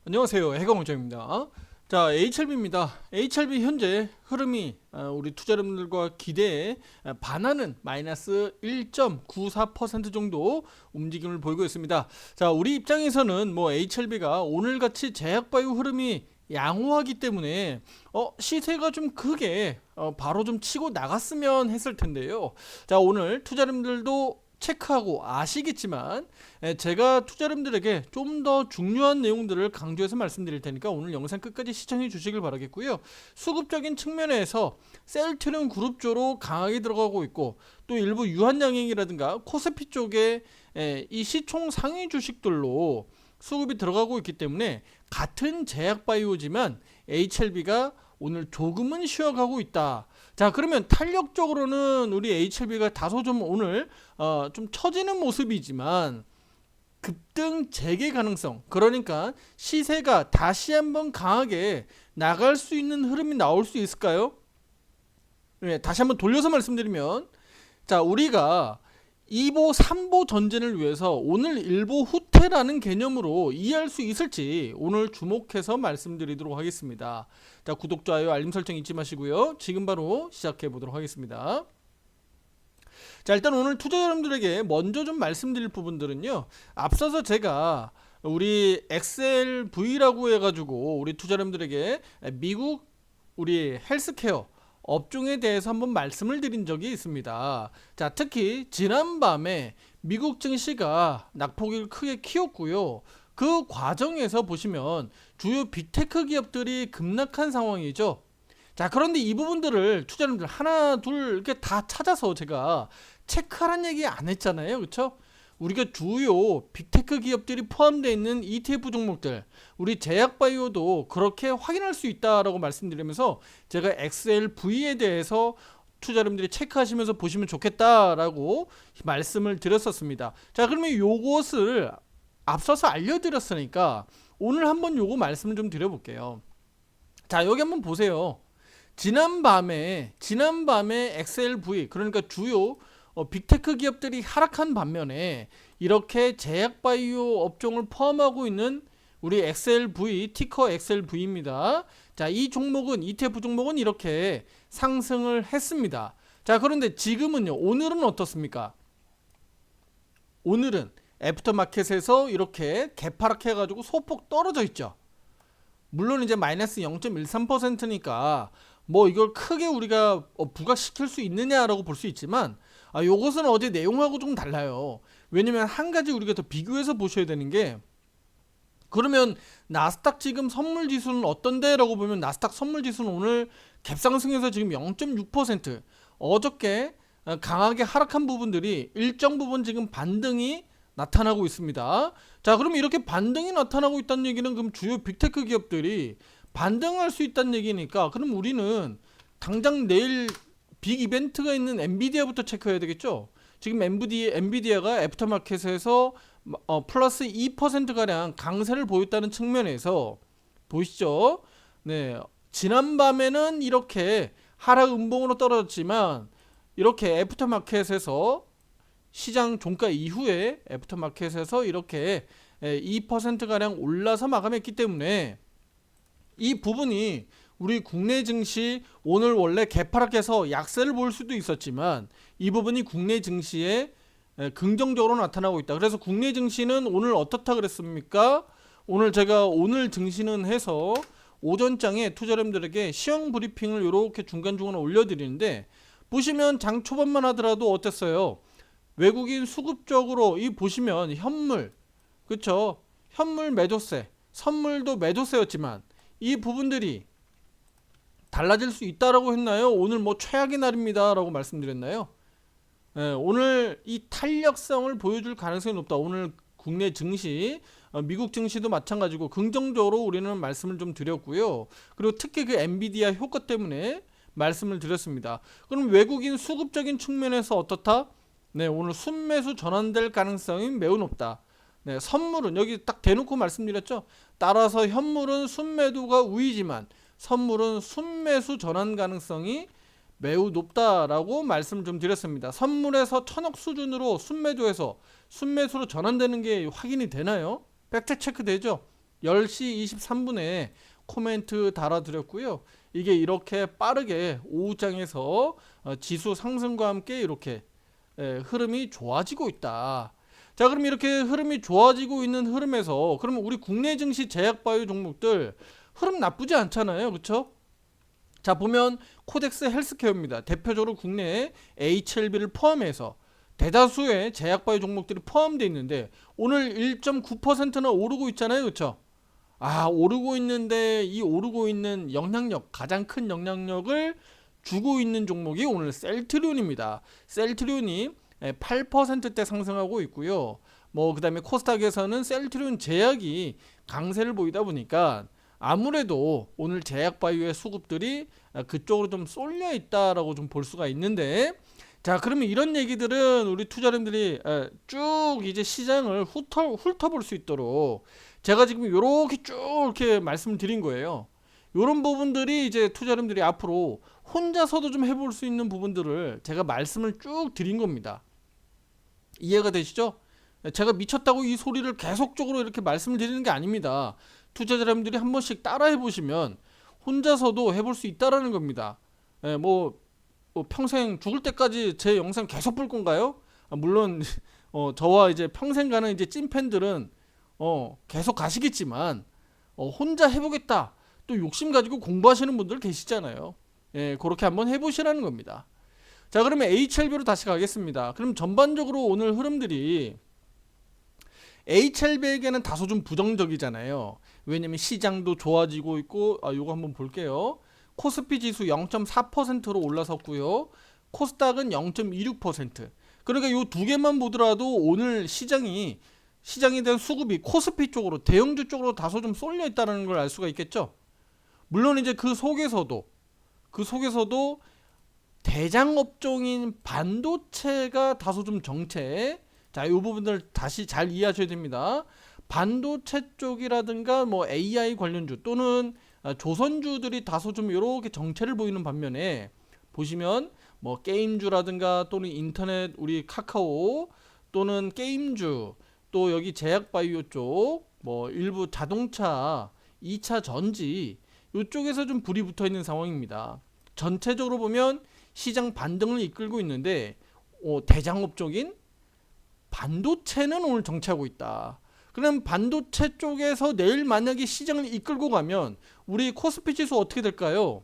안녕하세요. 해강원장입니다. 자, HLB입니다. HLB 현재 흐름이 우리 투자자분들과 기대에 반하는 마이너스 1.94% 정도 움직임을 보이고 있습니다. 자, 우리 입장에서는 뭐 HLB가 오늘같이 제약바이오 흐름이 양호하기 때문에 시세가 좀 크게 바로 좀 치고 나갔으면 했을 텐데요. 자, 오늘 투자자분들도 체크하고 아시겠지만 제가 투자자분들에게 좀 더 중요한 내용들을 강조해서 말씀드릴 테니까 오늘 영상 끝까지 시청해 주시길 바라겠고요. 수급적인 측면에서 셀트리온 그룹주로 강하게 들어가고 있고 또 일부 유한양행이라든가 코스피 쪽에 이 시총 상위 주식들로 수급이 들어가고 있기 때문에 같은 제약바이오지만 HLB가 오늘 조금은 쉬어가고 있다. 자, 그러면 탄력적으로는 우리 HLB가 다소 좀 오늘 좀 처지는 모습이지만 급등 재개 가능성, 그러니까 시세가 다시 한번 강하게 나갈 수 있는 흐름이 나올 수 있을까요? 네, 다시 한번 돌려서 말씀드리면, 자, 우리가 2보, 3보 전진을 위해서 오늘 1보 후퇴라는 개념으로 이해할 수 있을지 오늘 주목해서 말씀드리도록 하겠습니다. 자, 구독, 좋아요, 알림 설정 잊지 마시고요. 지금 바로 시작해 보도록 하겠습니다. 자, 일단 오늘 투자자 여러분들에게 먼저 좀 말씀드릴 부분들은요, 앞서서 제가 우리 XLV라고 해가지고 우리 투자자 여러분들에게 미국 우리 헬스케어 업종에 대해서 한번 말씀을 드린 적이 있습니다. 자, 특히 지난밤에 미국 증시가 낙폭을 크게 키웠고요. 그 과정에서 보시면 주요 빅테크 기업들이 급락한 상황이죠. 자, 그런데 이 부분들을 투자자분들 하나 둘 이렇게 다 찾아서 제가 체크하라는 얘기 안 했잖아요. 그렇죠? 우리가 주요 빅테크 기업들이 포함되어 있는 ETF 종목들, 우리 제약바이오도 그렇게 확인할 수 있다라고 말씀드리면서 제가 XLV에 대해서 투자 여러분들이 체크하시면서 보시면 좋겠다라고 말씀을 드렸었습니다. 자, 그러면 요것을 앞서서 알려드렸으니까 오늘 한번 요거 말씀을 좀 드려볼게요. 자, 여기 한번 보세요. 지난밤에 XLV, 그러니까 주요 빅테크 기업들이 하락한 반면에 이렇게 제약바이오 업종을 포함하고 있는 우리 XLV, 티커 XLV입니다. 자, 이 종목은 ETF 종목은 이렇게 상승을 했습니다. 자, 그런데 지금은요, 오늘은 어떻습니까? 오늘은 애프터마켓에서 이렇게 개파락 해가지고 소폭 떨어져 있죠. 물론 이제 마이너스 0.13%니까 뭐 이걸 크게 우리가 부각시킬 수 있느냐라고 볼 수 있지만 요것은 어제 내용하고 좀 달라요. 왜냐면 한 가지 우리가 더 비교해서 보셔야 되는 게, 그러면 나스닥 지금 선물 지수는 어떤데? 라고 보면 나스닥 선물 지수는 오늘 갭상승해서 지금 0.6%, 어저께 강하게 하락한 부분들이 일정 부분 지금 반등이 나타나고 있습니다. 자, 그럼 이렇게 반등이 나타나고 있다는 얘기는 그럼 주요 빅테크 기업들이 반등할 수 있다는 얘기니까, 그럼 우리는 당장 내일 빅 이벤트가 있는 엔비디아부터 체크해야 되겠죠. 지금 엔비디아가 애프터마켓에서 플러스 2%가량 강세를 보였다는 측면에서 보이시죠? 네, 지난밤에는 이렇게 하락 음봉으로 떨어졌지만 이렇게 애프터마켓에서 시장 종가 이후에 애프터마켓에서 이렇게 2%가량 올라서 마감했기 때문에 이 부분이 우리 국내 증시 오늘 원래 개파락해서 약세를 볼 수도 있었지만 이 부분이 국내 증시에 긍정적으로 나타나고 있다. 그래서 국내 증시는 오늘 어떻다 그랬습니까? 오늘 제가 오늘 증시는 해서 오전장에 투자자분들에게 시황 브리핑을 이렇게 중간중간에 올려드리는데, 보시면 장 초반만 하더라도 어땠어요? 외국인 수급적으로 이 보시면 현물, 그쵸? 현물 매도세, 선물도 매도세였지만 이 부분들이 달라질 수 있다라고 했나요? 오늘 뭐 최악의 날입니다 라고 말씀드렸나요? 오늘 이 탄력성을 보여줄 가능성이 높다. 오늘 국내 증시, 미국 증시도 마찬가지고 긍정적으로 우리는 말씀을 좀 드렸고요. 그리고 특히 그 엔비디아 효과 때문에 말씀을 드렸습니다. 그럼 외국인 수급적인 측면에서 어떻다? 네, 오늘 순매수 전환될 가능성이 매우 높다. 네, 선물은 여기 딱 대놓고 말씀드렸죠. 따라서 현물은 순매도가 우위지만 선물은 순매수 전환 가능성이 매우 높다라고 말씀을 좀 드렸습니다. 선물에서 1000억 수준으로 순매도에서 순매수로 전환되는 게 확인이 되나요? 팩트 체크 되죠? 10시 23분에 코멘트 달아드렸고요. 이게 이렇게 빠르게 오후장에서 지수 상승과 함께 이렇게 흐름이 좋아지고 있다. 자, 그럼 이렇게 흐름이 좋아지고 있는 흐름에서 그러면 우리 국내 증시 제약바이오 종목들 흐름 나쁘지 않잖아요. 그렇죠? 자, 보면 코덱스 헬스케어입니다. 대표적으로 국내 HLB를 포함해서 대다수의 제약바이오 종목들이 포함되어 있는데 오늘 1.9%나 오르고 있잖아요. 그렇죠? 오르고 있는데 이 오르고 있는 영향력, 가장 큰 영향력을 주고 있는 종목이 오늘 셀트리온입니다. 셀트리온이 8%대 상승하고 있고요. 그다음에 코스닥에서는 셀트리온 제약이 강세를 보이다 보니까 아무래도 오늘 제약바이오의 수급들이 그쪽으로 좀 쏠려 있다라고 좀 볼 수가 있는데, 자, 그러면 이런 얘기들은 우리 투자자님들이 쭉 이제 시장을 훑어볼 수 있도록 제가 지금 이렇게 쭉 이렇게 말씀드린 거예요. 이런 부분들이 이제 투자자님들이 앞으로 혼자서도 좀 해볼 수 있는 부분들을 제가 말씀을 쭉 드린 겁니다. 이해가 되시죠? 제가 미쳤다고 이 소리를 계속적으로 이렇게 말씀을 드리는 게 아닙니다. 투자자님들이 한 번씩 따라해 보시면 혼자서도 해볼 수 있다라는 겁니다. 평생 죽을 때까지 제 영상 계속 볼 건가요? 물론 저와 이제 평생 가는 이제 찐팬들은 계속 가시겠지만 혼자 해보겠다 또 욕심 가지고 공부하시는 분들 계시잖아요. 그렇게 한번 해보시라는 겁니다. 자, 그러면 HLB로 다시 가겠습니다. 그럼 전반적으로 오늘 흐름들이 HLB에게는 다소 좀 부정적이잖아요. 왜냐면 시장도 좋아지고 있고, 요거 한번 볼게요. 코스피 지수 0.4%로 올라섰고요. 코스닥은 0.26%. 그러니까 요 두 개만 보더라도 오늘 시장에 대한 수급이 코스피 쪽으로, 대형주 쪽으로 다소 좀 쏠려 있다는 걸 알 수가 있겠죠. 물론 이제 그 속에서도 대장 업종인 반도체가 다소 좀 정체. 자, 이 부분들 다시 잘 이해하셔야 됩니다. 반도체 쪽이라든가 AI 관련주 또는 조선주들이 다소 좀 이렇게 정체를 보이는 반면에 보시면 게임주라든가 또는 인터넷 우리 카카오 또는 게임주 또 여기 제약바이오 쪽 일부 자동차 2차 전지 이쪽에서 좀 불이 붙어 있는 상황입니다. 전체적으로 보면 시장 반등을 이끌고 있는데 대장업종인 반도체는 오늘 정체하고 있다. 그럼 반도체 쪽에서 내일 만약에 시장을 이끌고 가면 우리 코스피 지수 어떻게 될까요?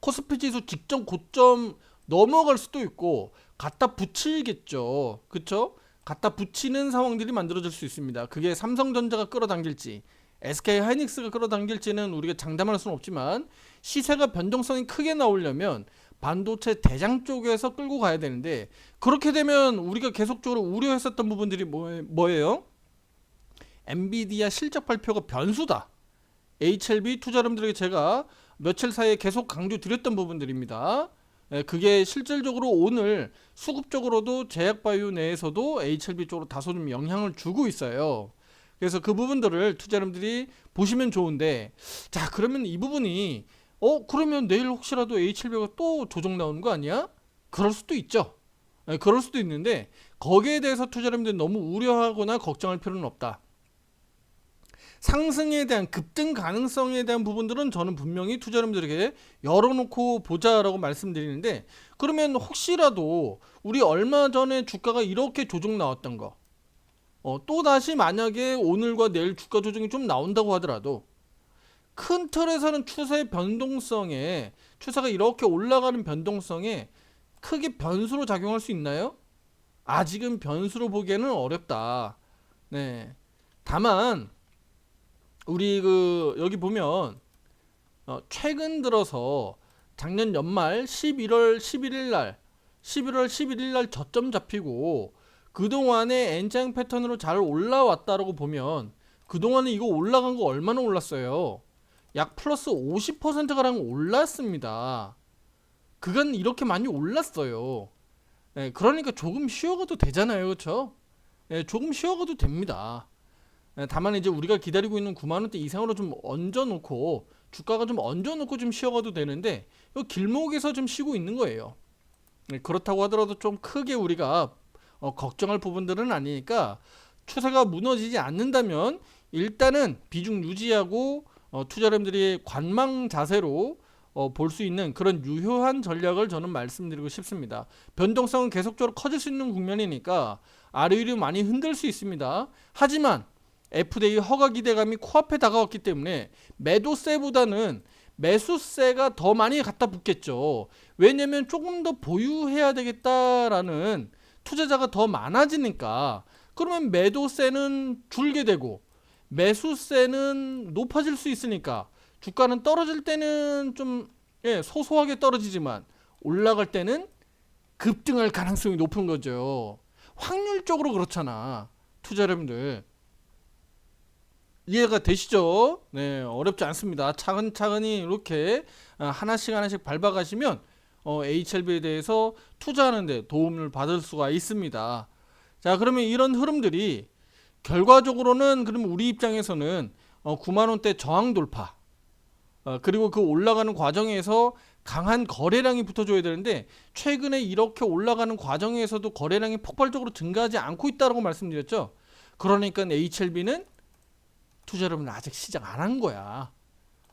코스피 지수 직전 고점 넘어갈 수도 있고 갖다 붙이겠죠. 그쵸? 갖다 붙이는 상황들이 만들어질 수 있습니다. 그게 삼성전자가 끌어당길지 SK하이닉스가 끌어당길지는 우리가 장담할 수는 없지만 시세가 변동성이 크게 나오려면 반도체 대장 쪽에서 끌고 가야 되는데, 그렇게 되면 우리가 계속적으로 우려했었던 부분들이 뭐예요? 엔비디아 실적 발표가 변수다. HLB 투자자분들에게 제가 며칠 사이에 계속 강조드렸던 부분들입니다. 그게 실질적으로 오늘 수급적으로도 제약바이오 내에서도 HLB 쪽으로 다소 좀 영향을 주고 있어요. 그래서 그 부분들을 투자자분들이 보시면 좋은데, 자, 그러면 이 부분이 그러면 내일 혹시라도 HLB가 또 조정 나오는 거 아니야? 그럴 수도 있죠. 그럴 수도 있는데 거기에 대해서 투자자분들이 너무 우려하거나 걱정할 필요는 없다. 상승에 대한 급등 가능성에 대한 부분들은 저는 분명히 투자자분들에게 열어놓고 보자라고 말씀드리는데, 그러면 혹시라도 우리 얼마 전에 주가가 이렇게 조정 나왔던 거 또다시 만약에 오늘과 내일 주가 조정이 좀 나온다고 하더라도 큰 틀에서는 추세 변동성에, 추세가 이렇게 올라가는 변동성에 크게 변수로 작용할 수 있나요? 아직은 변수로 보기에는 어렵다. 네. 다만 우리 여기 보면 최근 들어서 작년 연말 11월 11일 날 저점 잡히고 그동안에 N장 패턴으로 잘 올라왔다라고 보면 그동안에 이거 올라간 거 얼마나 올랐어요? 약 플러스 50%가량 올랐습니다. 그간 이렇게 많이 올랐어요. 그러니까 조금 쉬어가도 되잖아요. 그렇죠? 조금 쉬어가도 됩니다. 다만 이제 우리가 기다리고 있는 9만원대 이상으로 좀 얹어놓고 주가가 좀 얹어놓고 좀 쉬어가도 되는데 이 길목에서 좀 쉬고 있는 거예요. 그렇다고 하더라도 좀 크게 우리가 걱정할 부분들은 아니니까 추세가 무너지지 않는다면 일단은 비중 유지하고 투자자분들이 관망 자세로 볼 수 있는 그런 유효한 전략을 저는 말씀드리고 싶습니다. 변동성은 계속적으로 커질 수 있는 국면이니까 아래 위로 많이 흔들 수 있습니다. 하지만 FDA 허가 기대감이 코앞에 다가왔기 때문에 매도세보다는 매수세가 더 많이 갖다 붙겠죠. 왜냐면 조금 더 보유해야 되겠다라는 투자자가 더 많아지니까, 그러면 매도세는 줄게 되고 매수세는 높아질 수 있으니까 주가는 떨어질 때는 좀 소소하게 떨어지지만 올라갈 때는 급등할 가능성이 높은 거죠. 확률적으로 그렇잖아. 투자 여러분들 이해가 되시죠? 네, 어렵지 않습니다. 차근차근히 이렇게 하나씩 하나씩 밟아가시면 HLB에 대해서 투자하는데 도움을 받을 수가 있습니다. 자, 그러면 이런 흐름들이 결과적으로는 그러면 우리 입장에서는 9만원대 저항 돌파, 그리고 그 올라가는 과정에서 강한 거래량이 붙어줘야 되는데 최근에 이렇게 올라가는 과정에서도 거래량이 폭발적으로 증가하지 않고 있다고 말씀드렸죠. 그러니까 HLB는 투자 여러분 아직 시작 안 한 거야.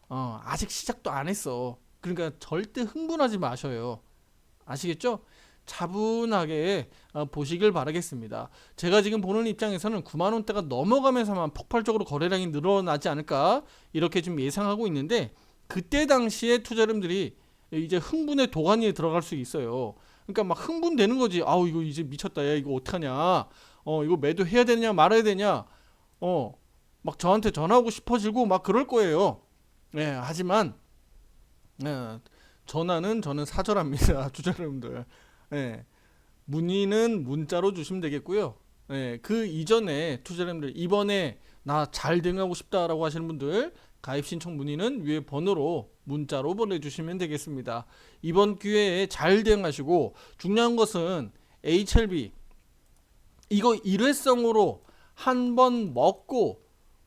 아직 시작도 안 했어. 그러니까 절대 흥분하지 마셔요. 아시겠죠? 차분하게 보시길 바라겠습니다. 제가 지금 보는 입장에서는 9만원대가 넘어가면서만 폭발적으로 거래량이 늘어나지 않을까 이렇게 좀 예상하고 있는데, 그때 당시에 투자자들이 이제 흥분의 도가니에 들어갈 수 있어요. 그러니까 막 흥분되는 거지. 아우 이거 이제 미쳤다. 야 이거 어떡하냐. 이거 매도해야 되냐 말아야 되냐. 막 저한테 전화하고 싶어지고 막 그럴 거예요. 네, 하지만 전화는 저는 사절합니다. 투자자분들. 네, 문의는 문자로 주시면 되겠고요. 네, 그 이전에 투자자분들 이번에 나 잘 대응하고 싶다라고 하시는 분들 가입 신청 문의는 위에 번호로 문자로 보내주시면 되겠습니다. 이번 기회에 잘 대응하시고, 중요한 것은 HLB 이거 일회성으로 한번 먹고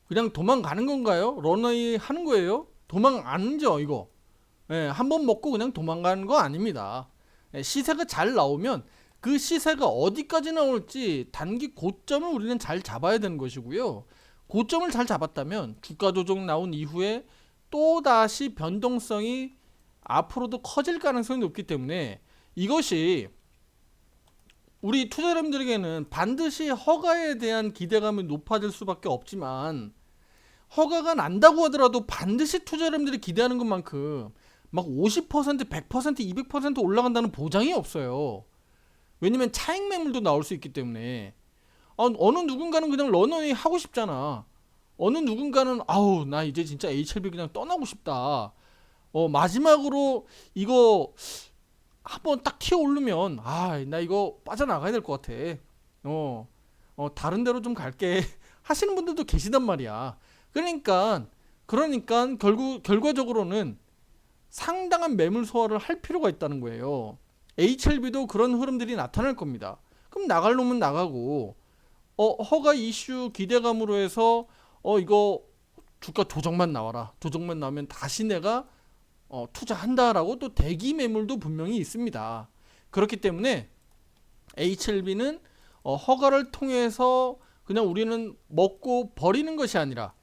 그냥 도망가는 건가요? 런웨이 하는 거예요? 도망 안죠 이거. 한번 먹고 그냥 도망가는 거 아닙니다. 시세가 잘 나오면 그 시세가 어디까지 나올지 단기 고점을 우리는 잘 잡아야 되는 것이고요. 고점을 잘 잡았다면 주가 조정 나온 이후에 또다시 변동성이 앞으로도 커질 가능성이 높기 때문에 이것이 우리 투자자분들에게는 반드시 허가에 대한 기대감이 높아질 수밖에 없지만, 허가가 난다고 하더라도 반드시 투자자분들이 기대하는 것만큼 막 50%, 100%, 200% 올라간다는 보장이 없어요. 왜냐면 차익 매물도 나올 수 있기 때문에. 어느 누군가는 그냥 런웨이 하고 싶잖아. 어느 누군가는 아우 나 이제 진짜 HLB 그냥 떠나고 싶다. 마지막으로 이거 한번 딱 튀어 오르면 나 이거 빠져나가야 될 것 같아. 다른 데로 좀 갈게 하시는 분들도 계시단 말이야. 그러니까 결과적으로는 상당한 매물 소화를 할 필요가 있다는 거예요. HLB도 그런 흐름들이 나타날 겁니다. 그럼 나갈 놈은 나가고, 허가 이슈 기대감으로 해서 이거 주가 조정만 나와라. 조정만 나오면 다시 내가 투자한다라고 또 대기 매물도 분명히 있습니다. 그렇기 때문에 HLB는 허가를 통해서 그냥 우리는 먹고 버리는 것이 아니라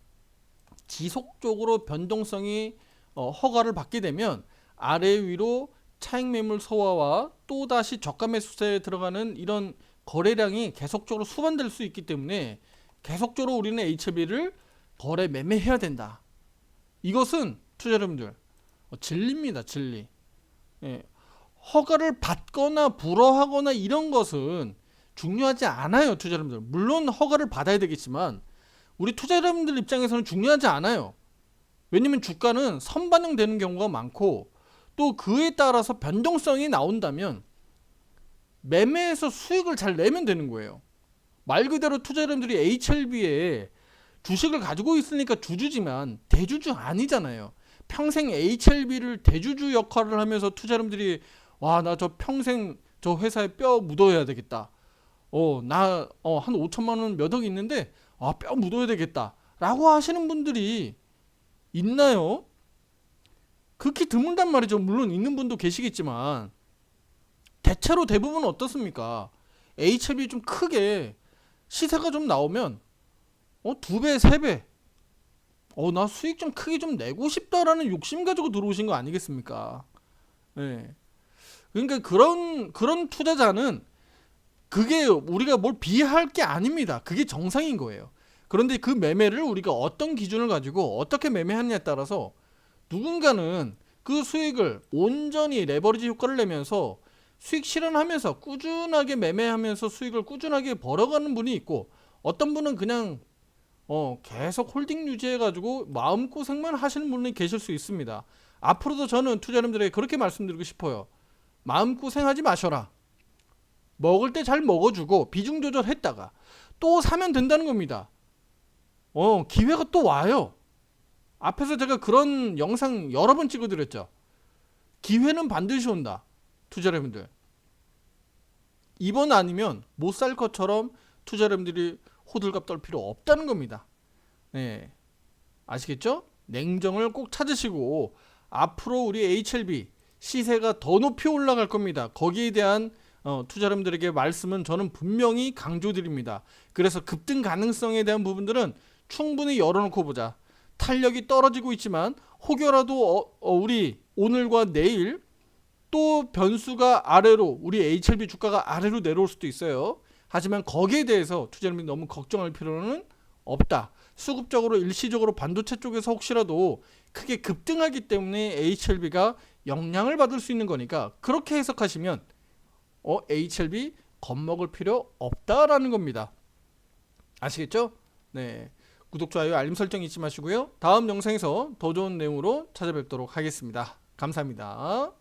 지속적으로 변동성이 허가를 받게 되면 아래 위로 차익 매물 소화와 또다시 저가 매수세에 들어가는 이런 거래량이 계속적으로 수반될 수 있기 때문에 계속적으로 우리는 HLB를 거래 매매해야 된다. 이것은 투자 여러분들 진리입니다. 진리. 허가를 받거나 불허하거나 이런 것은 중요하지 않아요. 투자 여러분들. 물론 허가를 받아야 되겠지만 우리 투자 여러분들 입장에서는 중요하지 않아요. 왜냐면 주가는 선반영되는 경우가 많고, 또 그에 따라서 변동성이 나온다면 매매에서 수익을 잘 내면 되는 거예요. 말 그대로 투자 여러분들이 HLB에 주식을 가지고 있으니까 주주지만 대주주 아니잖아요. 평생 HLB를 대주주 역할을 하면서 투자 여러분들이 나 저 평생 저 회사에 뼈 묻어야 되겠다. 나 한 5천만 원 몇 억 있는데 뼈 묻어야 되겠다 라고 하시는 분들이 있나요? 극히 드물단 말이죠. 물론 있는 분도 계시겠지만 대체로 대부분 어떻습니까? HLB 좀 크게 시세가 좀 나오면 2배, 3배 나 수익 좀 크게 좀 내고 싶다라는 욕심 가지고 들어오신 거 아니겠습니까? 예. 그러니까 그런 투자자는 그게 우리가 뭘 비하할 게 아닙니다. 그게 정상인 거예요. 그런데 그 매매를 우리가 어떤 기준을 가지고 어떻게 매매하느냐에 따라서 누군가는 그 수익을 온전히 레버리지 효과를 내면서 수익 실현하면서 꾸준하게 매매하면서 수익을 꾸준하게 벌어가는 분이 있고, 어떤 분은 그냥 계속 홀딩 유지해가지고 마음고생만 하시는 분이 계실 수 있습니다. 앞으로도 저는 투자자님들에게 그렇게 말씀드리고 싶어요. 마음고생하지 마셔라. 먹을 때 잘 먹어주고 비중 조절했다가 또 사면 된다는 겁니다. 기회가 또 와요. 앞에서 제가 그런 영상 여러 번 찍어드렸죠. 기회는 반드시 온다. 투자자분들, 이번 아니면 못 살 것처럼 투자자분들이 호들갑 떨 필요 없다는 겁니다. 네, 아시겠죠? 냉정을 꼭 찾으시고, 앞으로 우리 HLB 시세가 더 높이 올라갈 겁니다. 거기에 대한 투자자분들에게 말씀은 저는 분명히 강조드립니다. 그래서 급등 가능성에 대한 부분들은 충분히 열어놓고 보자. 탄력이 떨어지고 있지만 혹여라도 우리 오늘과 내일 또 변수가 아래로, 우리 HLB 주가가 아래로 내려올 수도 있어요. 하지만 거기에 대해서 투자자분들이 너무 걱정할 필요는 없다. 수급적으로 일시적으로 반도체 쪽에서 혹시라도 크게 급등하기 때문에 HLB가 영향을 받을 수 있는 거니까, 그렇게 해석하시면 HLB 겁먹을 필요 없다라는 겁니다. 아시겠죠? 네. 구독, 좋아요, 알림 설정 잊지 마시고요. 다음 영상에서 더 좋은 내용으로 찾아뵙도록 하겠습니다. 감사합니다.